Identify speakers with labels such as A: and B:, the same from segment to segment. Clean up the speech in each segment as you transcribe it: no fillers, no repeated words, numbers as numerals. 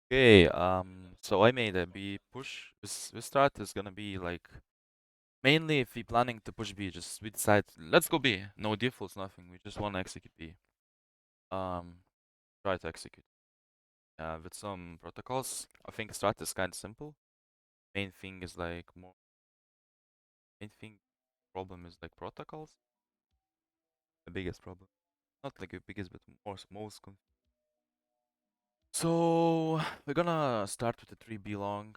A: Okay, so I made a B push. This strat is gonna be like mainly if we planning to push B, just we decide let's go B. No defaults, nothing. We just wanna execute B. Um, Try to execute. With some protocols. I think strat is kind of simple. Main thing is like more. Main thing problem is like protocols. The biggest problem, not like the biggest, but most. So we're gonna start with the 3B long.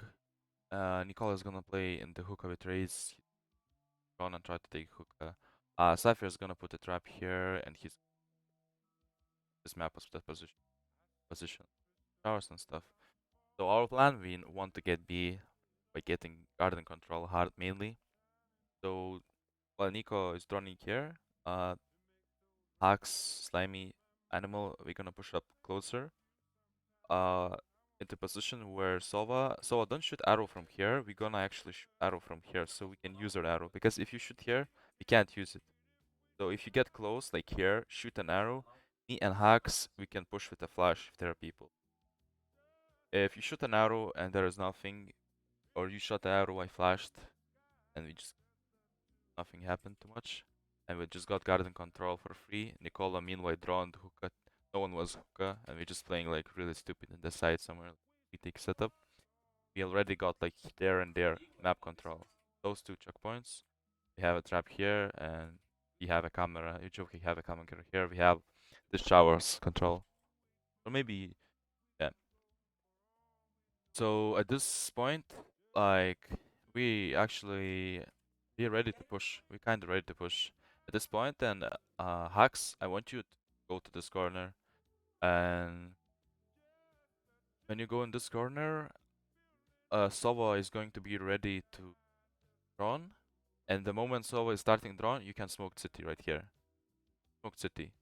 A: Nicola is gonna play in the hookah with Raze. Gonna try to take hookah. Cypher is gonna put a trap here, and his map was that position towers and stuff. So our plan, we want to get B by getting garden control hard mainly. So while Nico is droning here, Hux, Slimy, Animal, we're gonna push up closer. Uh, into position where Sova, don't shoot arrow from here. We're gonna actually shoot arrow from here, so we can use our arrow. Because if you shoot here, we can't use it. So if you get close, like here, shoot an arrow. Me and Hux, we can push with a flash if there are people. If you shoot an arrow and there is nothing, or you shot the arrow, I flashed, and nothing happened too much. And we just got garden control for free. Nicola meanwhile droned hookah. No one was hookah, and we're just playing like really stupid in the side somewhere. We take setup. We already got like there and there map control. Those two checkpoints. We have a trap here, and we have a camera. You joke, we have a camera here. We have the showers control, or maybe yeah. So at this point, like we actually we're ready to push. We're kind of ready to push at this point. And Hux, I want you to go to this corner, and when you go in this corner, Sova is going to be ready to drone. And the moment Sova is starting drone, you can smoke city right here. Smoke city.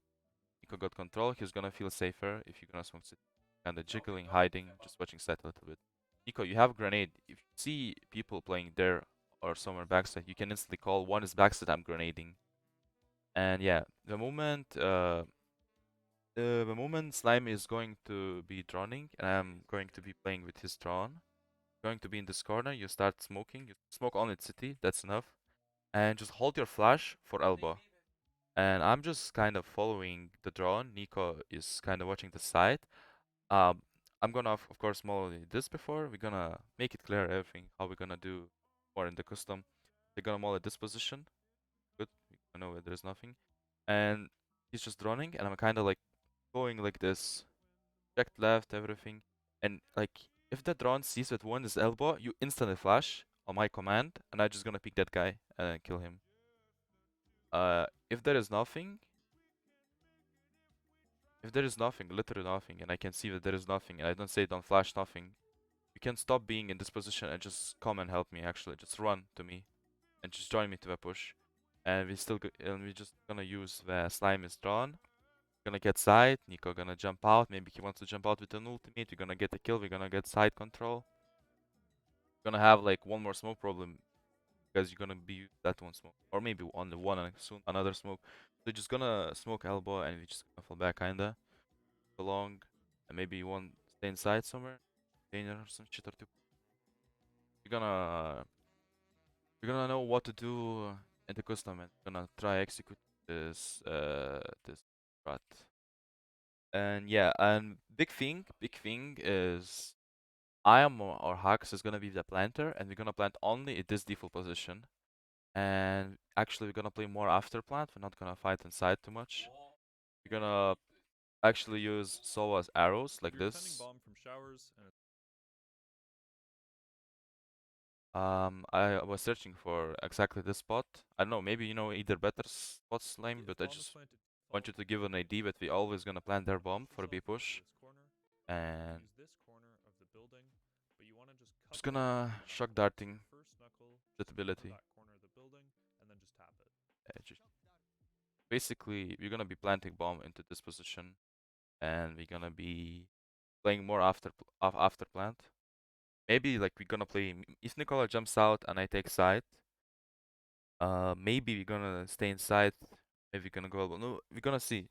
A: Nico got control. He's gonna feel safer if you're gonna smoke city. Kinda jiggling, hiding, just watching side a little bit. Nico, you have grenade. If you see people playing there or somewhere backside, you can instantly call one is backside, I'm grenading. And yeah, the moment Slime is going to be droning, and I'm going to be playing with his drone, going to be in this corner, you start smoking. You smoke only city, that's enough. And just hold your flash for elbow. And I'm just kind of following the drone. Nico is kind of watching the side. Um, I'm gonna, of course, model this before. We're gonna make it clear everything, how we're gonna do more in the custom. We're gonna model this position. Good. I know there's nothing. And he's just running, and I'm kind of like going like this. Checked left, everything. And like, if the drone sees that one is elbow, you instantly flash on my command, and I'm just gonna pick that guy and kill him. If there is nothing, literally nothing, and I can see that there is nothing, and I don't say don't flash nothing, you can stop being in this position and just come and help me. Actually, just run to me and just join me to the push. And we just gonna use the slime is drawn. Gonna get side. Nico gonna jump out. Maybe he wants to jump out with an ultimate. We're gonna get a kill. We're gonna get side control. We're gonna have like one more smoke problem because you're gonna be that one smoke, or maybe only one and soon another smoke. So just gonna smoke elbow and we just gonna fall back kinda along, and maybe one stay inside somewhere, container or some shit or two. We're gonna we're gonna know what to do in the custom, and we're gonna try execute this strat. And yeah, and big thing is I am or Hux is gonna be the planter, and we're gonna plant only at this default position. And actually, we're gonna play more after plant. We're not gonna fight inside too much. We're gonna actually use Sova's arrows like this. I was searching for exactly this spot. I don't know, maybe you know either better spots, Lame, but I just want you to give an idea that we always gonna plant their bomb for a B push. And just gonna shock darting ability. Basically, we're gonna be planting bomb into this position, and we're gonna be playing more after plant. Maybe like we're gonna play if Nicola jumps out and I take side. Maybe we're gonna stay inside. Maybe we're gonna go elbow. No, we're gonna see.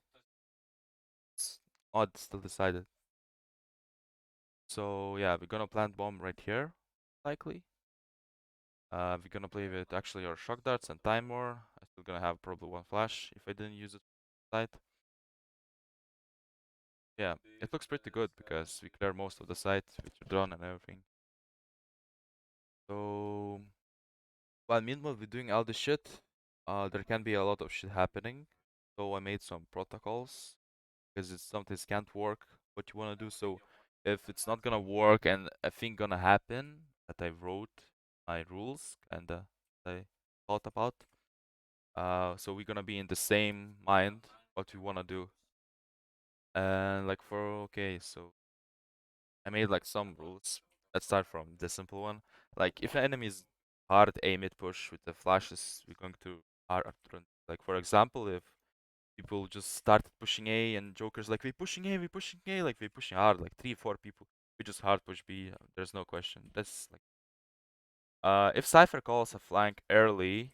A: It's odd, still decided. So yeah, we're gonna plant bomb right here, likely. We're gonna play with actually our shock darts and time war. I'm still gonna have probably one flash if I didn't use it site. Yeah, it looks pretty good because we clear most of the site with your drone and everything. So while meanwhile we're doing all this shit, there can be a lot of shit happening. So I made some protocols because it's something can't work what you wanna do. So if it's not gonna work and a thing gonna happen that I wrote my rules and I thought about. So we're gonna be in the same mind what we wanna do. And like for okay, so I made like some rules. Let's start from the simple one. Like if an enemy is hard aim it push with the flashes, we're going to hard run. Like for example, if people just started pushing A and Joker's like we pushing A, like we pushing hard, like 3, 4 people. We just hard push B. There's no question. That's like if Cypher calls a flank early,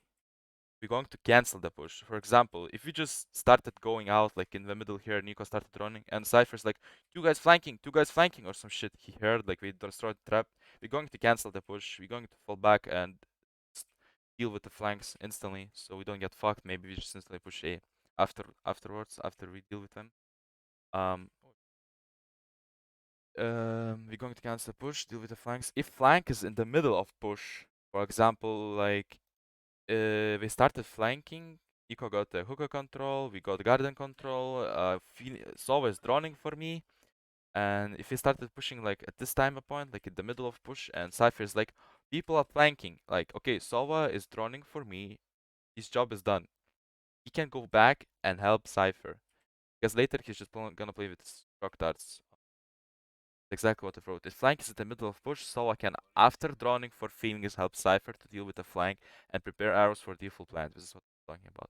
A: we're going to cancel the push. For example, if we just started going out like in the middle here, Nico started running, and Cypher's like, two guys flanking, or some shit he heard, like we destroyed the trap, we're going to cancel the push, we're going to fall back and deal with the flanks instantly, so we don't get fucked. Maybe we just instantly push A afterwards, after we deal with them. Um, we're going to cancel the push, deal with the flanks. If flank is in the middle of push, for example, like we started flanking. Nico got the hookah control, we got garden control, Sova is droning for me. And if we started pushing like at this time point, like in the middle of push, and Cypher is like, people are flanking. Like, okay, Sova is droning for me, his job is done. He can go back and help Cypher. Because later he's just gonna play with his rock darts. Exactly what I wrote. If flank is in the middle of push, Sova can, after droning for Phoenix, help Cypher to deal with the flank and prepare arrows for default plan. This is what I'm talking about.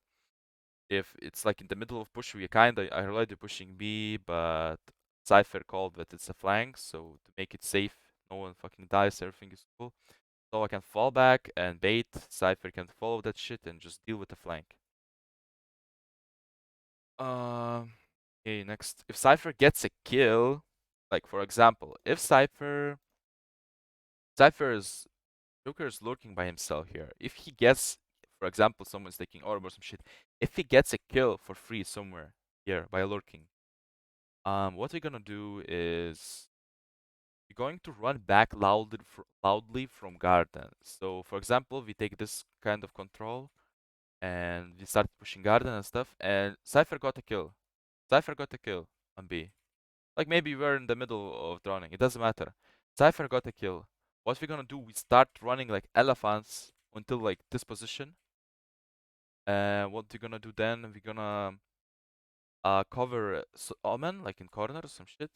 A: If it's like in the middle of push, we kinda are already pushing B, but Cypher called that it's a flank, so to make it safe, no one fucking dies, everything is cool. So I can fall back and bait, Cypher can follow that shit and just deal with the flank. Okay, next. If Cypher gets a kill, like for example, if Cypher's Joker is lurking by himself here. If he gets, for example, someone's taking orb or some shit, if he gets a kill for free somewhere here by lurking, what we're gonna do is we're going to run back loudly from garden. So, for example, we take this kind of control and we start pushing garden and stuff, and Cypher got a kill. Cypher got a kill on B. Like maybe we're in the middle of drowning. It doesn't matter. Cypher got a kill. What we're gonna do? We start running like elephants until like this position. And what we're gonna do then? We're gonna cover Omen like in corners, some shit.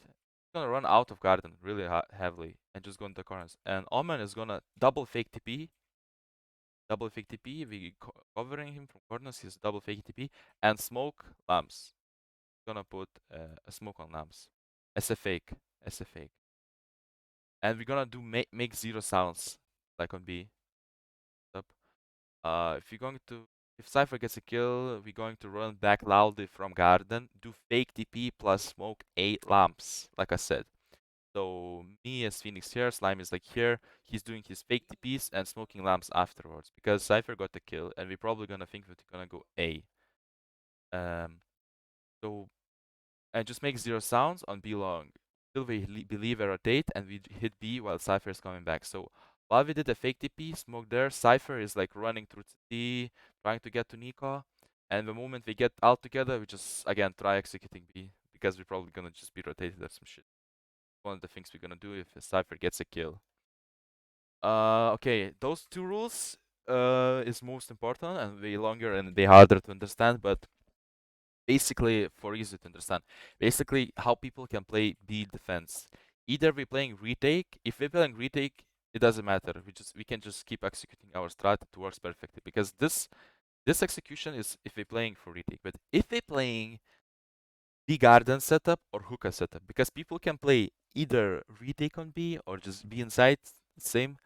A: Gonna run out of garden really heavily and just go into corners. And Omen is gonna double fake TP. Double fake TP. We covering him from corners. He's double fake TP and smoke lamps. Gonna put a smoke on lamps. As a fake. As a fake. And we're gonna do make 0 sounds like on B. Up. If you're going to if Cypher gets a kill, we're going to run back loudly from garden, do fake TP plus smoke 8 lamps, like I said. So me as Phoenix here, Slime is like here, he's doing his fake TPs and smoking lamps afterwards. Because Cypher got the kill and we're probably gonna think that we're gonna go A. So and just make 0 sounds on B long. Till we believe a rotate and we hit B while Cypher is coming back. So while we did a fake TP, smoke there, Cypher is like running through T, trying to get to Nico. And the moment we get out together, we just again try executing B because we're probably gonna just be rotated or some shit. One of the things we're gonna do if Cypher gets a kill. Okay, those two rules is most important and way longer and way harder to understand, but basically for easy to understand, basically how people can play B defense. Either we're playing retake. If we're playing retake, it doesn't matter. We can just keep executing our strat. It works perfectly because this execution is if we're playing for retake. But if we're playing B garden setup or hookah setup, because people can play either retake on B or just be inside, same,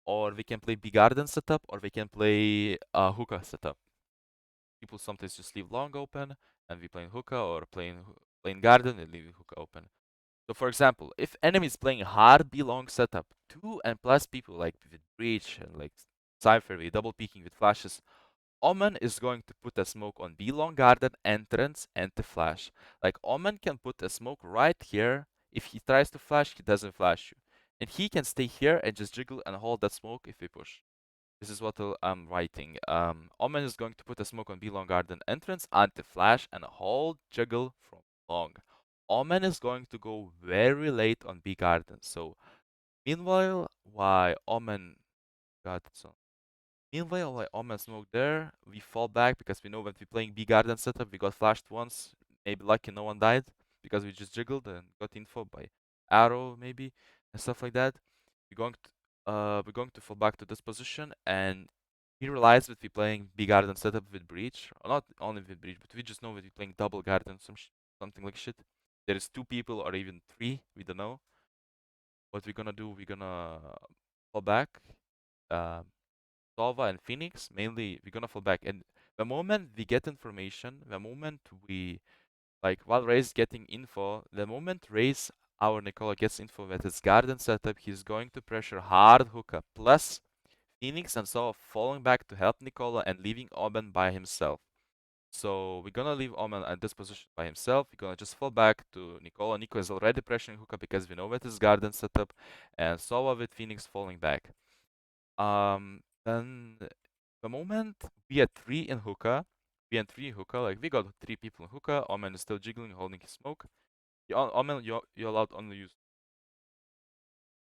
A: or we can play B garden setup or we can play hookah setup. People sometimes just leave long open and we playing hookah or playing garden and leaving hookah open. So for example, if enemy is playing hard B long setup, 2 and plus people like with breach and like Cypher with double peeking with flashes, Omen is going to put a smoke on B long garden entrance and the flash. Like Omen can put a smoke right here. If he tries to flash, he doesn't flash you. And he can stay here and just jiggle and hold that smoke if we push. This is what I'm writing. Omen is going to put a smoke on B long garden entrance, anti-flash, and hold juggle from long. Omen is going to go very late on B garden. So meanwhile, why Omen got it so. Meanwhile, why Omen smoked there, we fall back because we know when we're playing B garden setup, we got flashed once. Maybe lucky no one died because we just jiggled and got info by arrow maybe and stuff like that. We're going to fall back to this position, and he realized that we're playing B garden setup with breach, or not only with breach, but we just know that we're playing double garden, something like shit. There is 2 people or even 3, we don't know. What we're gonna do, we're gonna fall back. Uh, Sova and Phoenix, mainly we're gonna fall back. And the moment we get information, the moment we like while Ray's getting info, the moment Ray's our Nicola gets info that his garden setup, he's going to pressure hard hookup. Plus Phoenix and Sova falling back to help Nicola and leaving Omen by himself. So we're gonna leave Omen at this position by himself. We're gonna just fall back to Nicola. Nico is already pressuring hookup because we know that his garden setup, and Sova with Phoenix falling back. Then the moment we had 3 in hookah, we had 3 hookah, like we got 3 people in hookah, Omen is still jiggling, holding his smoke. Omen, you're allowed only use.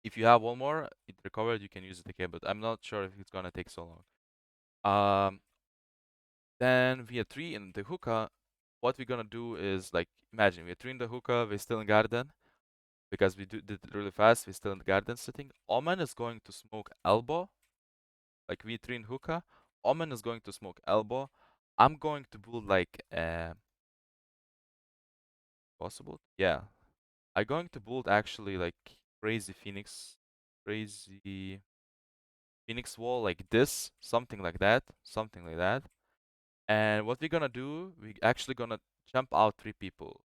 A: If you have one more, it recovered, you can use it again, but I'm not sure if it's gonna take so long. Then we had 3 in the hookah. What we're gonna do is, like, imagine we had 3 in the hookah, we're still in garden, because we did it really fast, we're still in the garden sitting. Omen is going to smoke elbow, like V3 in hookah. Omen is going to smoke elbow. I'm going to build like possible. Yeah, I'm going to build actually like crazy crazy Phoenix wall like this, something like that, something like that. And what we're gonna do, we actually gonna jump out 3 people.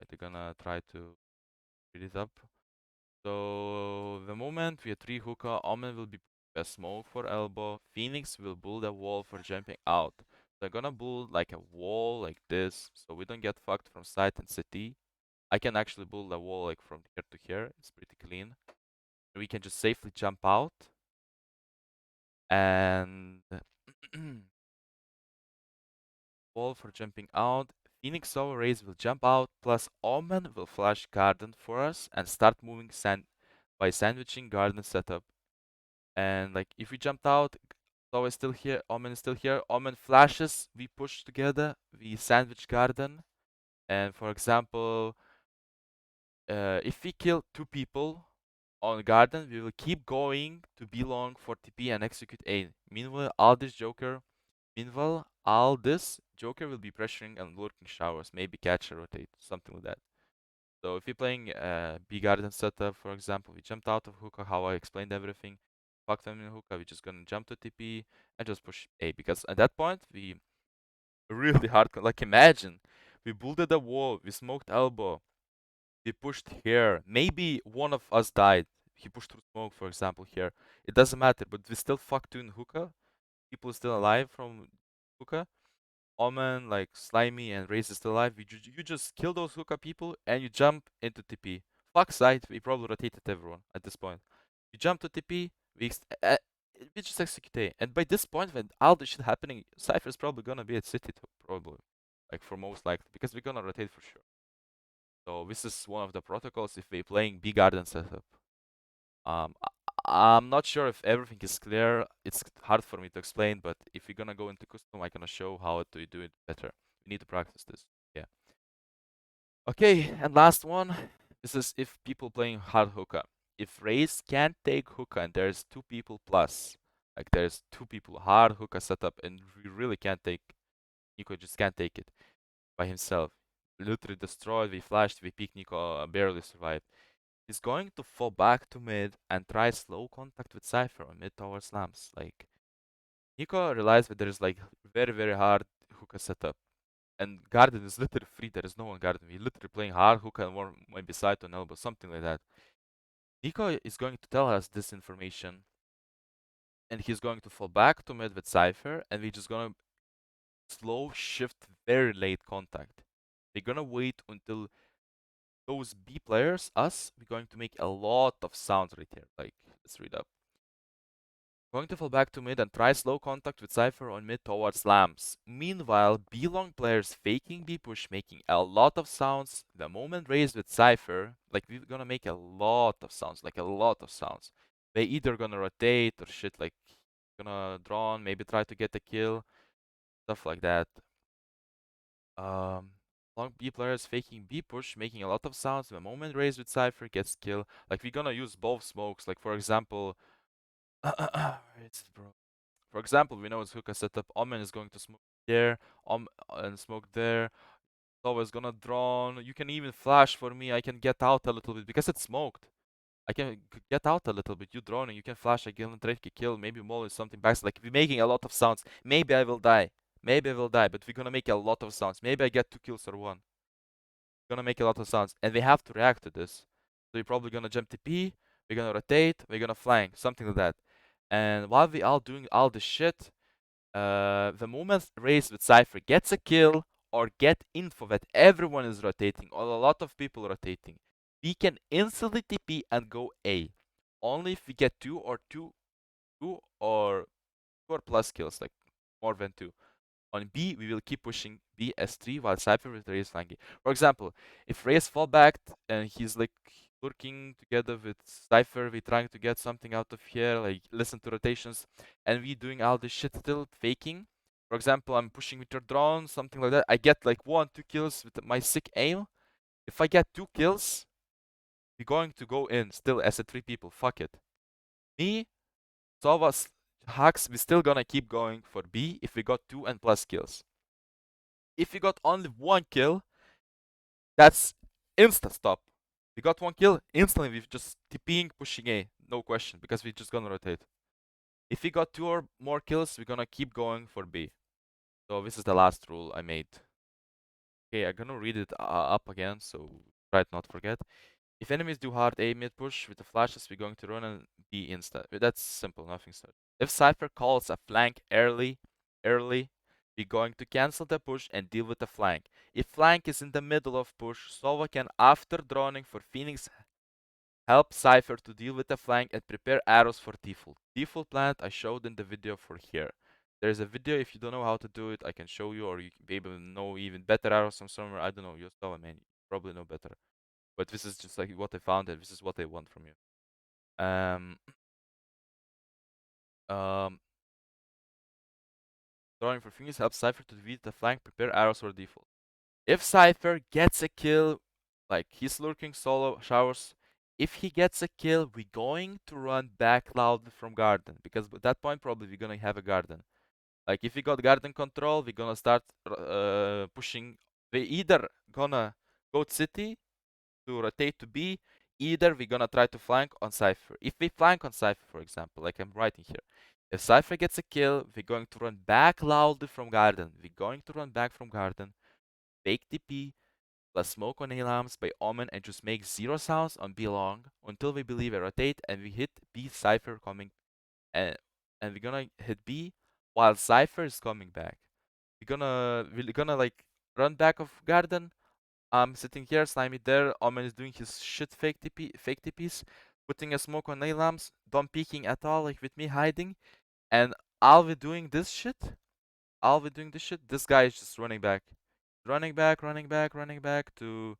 A: They're gonna try to speed it up. So the moment we have 3 hookah, Omen will be a smoke for elbow. Phoenix will build a wall for jumping out. So I'm gonna build like a wall like this, so we don't get fucked from side and city. I can actually build a wall like from here to here. It's pretty clean. We can just safely jump out. And wall for jumping out. Phoenix Soul Rays will jump out, plus Omen will flash Garden for us and start moving by sandwiching Garden setup. And like if we jumped out, Soul is still here, Omen is still here. Omen flashes, we push together, we sandwich Garden. And for example, if we kill 2 people on Garden, we will keep going to B long for TP and execute A. Meanwhile, all this Joker will be pressuring and lurking showers, maybe catch or rotate, something like that. So if you're playing B Garden setup, for example, we jumped out of hookah, how I explained everything, fucked them in hookah, we're just gonna jump to TP and just push A, because at that point we really hard, like imagine, we builded a wall, we smoked elbow, we pushed here, maybe one of us died, he pushed through smoke, for example, here, it doesn't matter, but we still fucked two in hookah, people still alive from hookah. Omen, like Slimy and Raze is still alive. You just kill those hookah people and you jump into TP. Fuck side, we probably rotated everyone at this point. You jump to TP, we just execute A. And by this point, when all this shit happening, Cypher's probably gonna be at City too, probably. Like for most likely, because we're gonna rotate for sure. So this is one of the protocols if we're playing B Garden setup. I'm not sure if everything is clear. It's hard for me to explain, but if you're gonna go into custom, I'm gonna show how to do it better. We need to practice this. Yeah. Okay, and last one. This is if people playing hard hookah. If Raze can't take hookah and there's 2 people plus, like there's 2 people hard hookah setup and we really can't take, Nico just can't take it by himself. Literally destroyed, we flashed, we peeked, Nico barely survived. He's going to fall back to mid and try slow contact with Cypher on mid tower slams. Like, Nico realized that there's like very hard hookah setup. and Garden is literally free. There is no one Garden. We're literally playing hard hookah and one maybe side on elbow, something like that. Nico is going to tell us this information, and he's going to fall back to mid with Cypher, and we're just gonna slow shift very late contact. We're gonna wait until those B players, us, we're going to make a lot of sounds right here. Like, let's read up. Going to fall back to mid and try slow contact with Cypher on mid towards Lambs. Meanwhile, B long players faking B push, making a lot of sounds. The moment raised with Cypher, like we're gonna make a lot of sounds, like a lot of sounds. They either gonna rotate or shit, like gonna drawn, maybe try to get a kill, stuff like that. Long B players faking B push, making a lot of sounds. The moment raised with Cypher gets kill. Like we're gonna use both smokes. Like for example, it's bro. For example, we know it's hookah setup. Omen is going to smoke there, and smoke there. Sova is gonna drone. You can even flash for me. I can get out a little bit because it's smoked. I can get out a little bit. You droning. You can flash again and try to kill. Maybe Molo is something back. Like we're making a lot of sounds. Maybe I will die. Maybe I will die. But we're gonna make a lot of sounds. Maybe I get 2 kills or one. We're gonna make a lot of sounds, and we have to react to this. So we're probably gonna jump TP. We're gonna rotate. We're gonna flank. Something like that. And while we all doing all this shit, the moment Race with Cypher gets a kill or get info that everyone is rotating or a lot of people rotating, we can instantly TP and go A. Only if we get two or plus kills, like more than 2. On B, we will keep pushing B S3 while Cypher with Reyes flanking. For example, if Reyes fall back and he's like lurking together with Cypher, we trying to get something out of here, like listen to rotations, and we doing all this shit still faking. For example, I'm pushing with your drone, something like that. I get like 1-2 kills with my sick aim. If I get 2 kills, we're going to go in still as a 3 people. Fuck it. Me, Sova, Hux, we still gonna keep going for B if we got 2 and plus kills. If you got only 1 kill, that's instant stop. We got 1 kill, instantly we've just TPing, pushing A, no question, because we're just gonna rotate. If we got 2 or more kills, we're gonna keep going for B. So this is the last rule I made. Okay, I'm gonna read it up again, so try to not forget. If enemies do hard A mid push with the flashes, we're going to run and B instead. That's simple, nothing special. If Cypher calls a flank early, we're going to cancel the push and deal with the flank. If flank is in the middle of push, Sova can, after droning for Phoenix, help Cypher to deal with the flank and prepare arrows for default. Default plant I showed in the video for here. There's a video, if you don't know how to do it, I can show you, or you can be able to know even better arrows from somewhere. I don't know, you're Sova, man. You probably know better. But this is just like what I found, and this is what I want from you. Drawing for Phoenix helps Cypher to defeat the flank, prepare arrows for default. If Cypher gets a kill, like he's lurking solo showers, if he gets a kill, we're going to run back loud from garden, because at that point probably we're gonna have a garden. Like if we got garden control, we're gonna start pushing. We either gonna go to city to rotate to B, either we're gonna try to flank on Cypher. If we flank on Cypher, for example, like I'm writing here, if Cypher gets a kill, we're going to run back loudly from garden. We're going to run back from garden, fake TP, plus smoke on A lamps by Omen, and just make 0 sounds on B long until we believe a rotate and we hit B Cypher coming, and we're gonna hit B while Cypher is coming back. We're gonna like run back of garden. I'm sitting here, Slimy there. Omen is doing his shit fake TPs, putting a smoke on A lamps, don't peeking at all, like with me hiding. And I'll be doing this shit. This guy is just running back. Running back to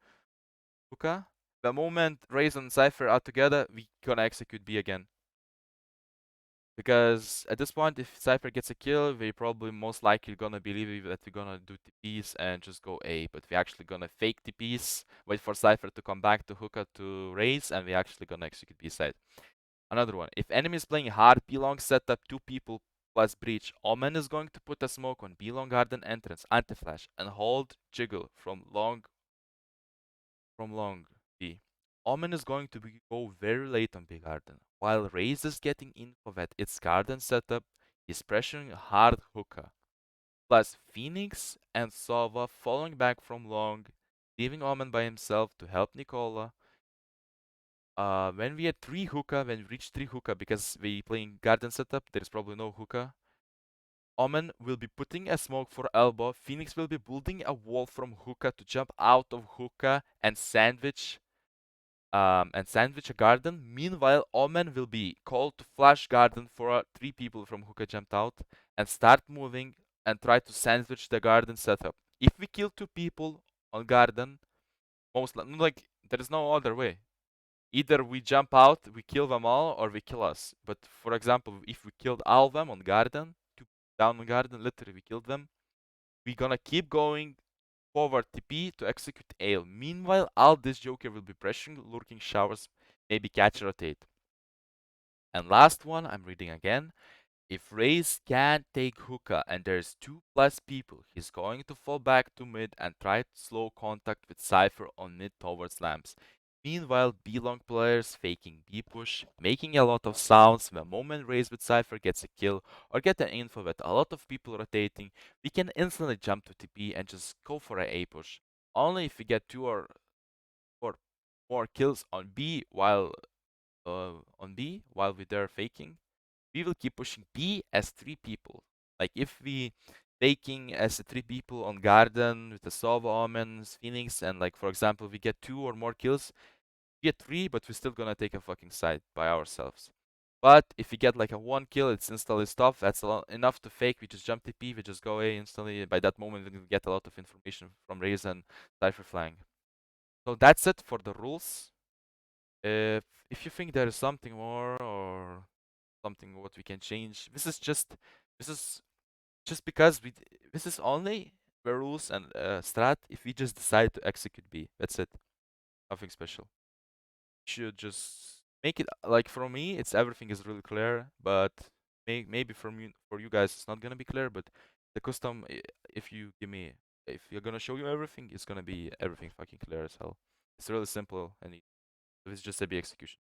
A: Hookah. The moment Raze and Cypher are together, we gonna execute B again. Because at this point, if Cypher gets a kill, we probably most likely gonna believe that we're gonna do TPs and just go A. But we're actually gonna fake TPs, wait for Cypher to come back to Hookah to Raze, and we're actually gonna execute B side. Another one. If enemy is playing hard B-long setup, 2 people plus breach, Omen is going to put a smoke on B-long garden entrance, anti-flash, and hold jiggle from long B. Omen is going to go very late on B garden. While Raze is getting info that it's garden setup, he's pressuring hard hookah. plus Phoenix and Sova falling back from long, leaving Omen by himself to help Nicola. When we had 3 hookah, when we reach 3 hookah, because we playing garden setup, there is probably no hookah. Omen will be putting a smoke for elbow. Phoenix will be building a wall from hookah to jump out of hookah and sandwich a garden. Meanwhile, Omen will be called to flash garden for 3 people from hookah jumped out and start moving and try to sandwich the garden setup. If we kill 2 people on garden, like there is no other way. Either we jump out, we kill them all, or we kill us. But for example, if we killed all of them on garden, 2 down on garden, literally we killed them, we're gonna keep going forward TP to execute Ale. Meanwhile, all this Joker will be pressuring, lurking showers, maybe catch rotate. And last one, I'm reading again. If Raze can't take hookah and there's 2+ people, he's going to fall back to mid and try to slow contact with Cypher on mid towards lamps. Meanwhile, B-long players faking B-push, making a lot of sounds. The moment Raze with Cypher gets a kill or get an info with a lot of people rotating, we can instantly jump to TP and just go for a A-push. Only if we get 2 or more kills on B while we're there faking, we will keep pushing B as 3 people. Like if we faking as 3 people on garden with the Sova, Omens, Phoenix, and like for example we get 2 or more kills, we get 3, but we're still gonna take a fucking side by ourselves. But if we get like a 1 kill, it's instantly stuff. That's enough to fake. We just jump TP, we just go A instantly. By that moment, we get a lot of information from Raze and Cypher flying. So that's it for the rules. If you think there is something more or something what we can change, this is just because this is only the rules and strat if we just decide to execute B. That's it. Nothing special. Should just make it like for me, it's everything is really clear, but maybe for you guys it's not gonna be clear. But the custom, if you give me, if you're gonna show you everything, it's gonna be everything fucking clear as hell. It's really simple and it's just a B execution.